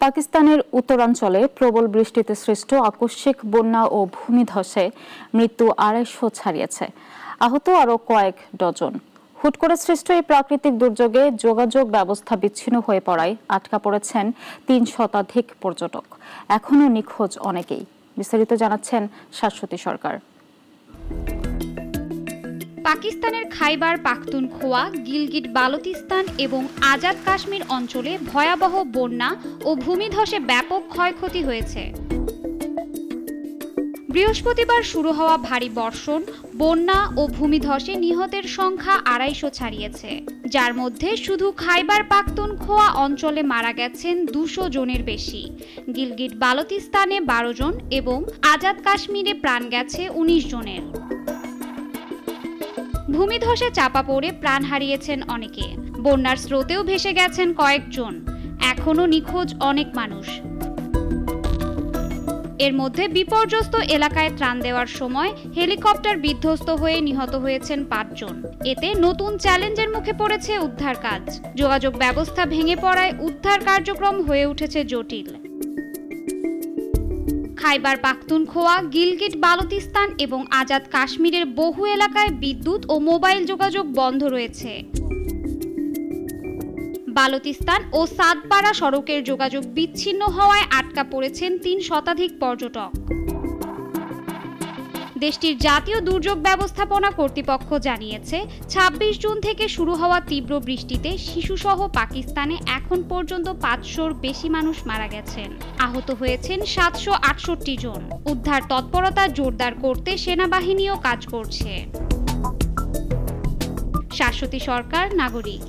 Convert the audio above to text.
পাকিস্তানের উত্তরাঞ্চলে প্রবল বৃষ্টিতে সৃষ্ট আকস্মিক বন্যা ও ভূমিধসে মৃত্যু ২৫০ ছাড়িয়েছে, আহত আরও কয়েক ডজন। হুট করে সৃষ্ট এই প্রাকৃতিক দুর্যোগে যোগাযোগ ব্যবস্থা বিচ্ছিন্ন হয়ে পড়ায় আটকা পড়েছেন ৩ শতাধিক পর্যটক। এখনও নিখোঁজ অনেকেই। বিস্তারিত জানাচ্ছেন শাশ্বতী সরকার। পাকিস্তানের খাইবার পাখতুনখোয়া, গিলগিট বালতিস্তান এবং আজাদ কাশ্মীর অঞ্চলে ভয়াবহ বন্যা ও ভূমিধসে ব্যাপক ক্ষয়ক্ষতি হয়েছে। বৃহস্পতিবার শুরু হওয়া ভারী বর্ষণ, বন্যা ও ভূমিধসে নিহতের সংখ্যা ২৫০ ছাড়িয়েছে, যার মধ্যে শুধু খাইবার পাখতুনখোয়া অঞ্চলে মারা গেছেন ২০০ জনের বেশি। গিলগিট বালতিস্তানে ১২ জন এবং আজাদ কাশ্মীরে প্রাণ গেছে ১৯ জনের। ভূমিধসে চাপা পড়ে প্রাণ হারিয়েছেন অনেকে। বন্যার স্রোতেও ভেসে গেছেন কয়েকজন। এখনও নিখোঁজ অনেক মানুষ। এর মধ্যে বিপর্যস্ত এলাকায় ত্রাণ দেওয়ার সময় হেলিকপ্টার বিধ্বস্ত হয়ে নিহত হয়েছেন ৫ জন। এতে নতুন চ্যালেঞ্জের মুখে পড়েছে উদ্ধার কাজ। যোগাযোগ ব্যবস্থা ভেঙে পড়ায় উদ্ধার কার্যক্রম হয়ে উঠেছে জটিল। খাইবার পাখতুনখোয়া, গিলগিট বালতিস্তান এবং আজাদ কাশ্মীরের বহু এলাকায় বিদ্যুৎ ও মোবাইল যোগাযোগ বন্ধ রয়েছে। বালতিস্তান ও সাদপাড়া সড়কের যোগাযোগ বিচ্ছিন্ন হওয়ায় আটকা পড়েছেন ৩ শতাধিক পর্যটক। দেশটির জাতীয় দুর্যোগ ব্যবস্থাপনা কর্তৃপক্ষ জানিয়েছে, ২৬ জুন থেকে শুরু হওয়া তীব্র বৃষ্টিতে শিশুসহ পাকিস্তানে এখন পর্যন্ত ৫০০-র বেশি মানুষ মারা গেছেন। আহত হয়েছেন ৭৬৮ জন। উদ্ধার তৎপরতা জোরদার করতে সেনাবাহিনীও কাজ করছে। শাশ্বতী সরকার, নাগরিক।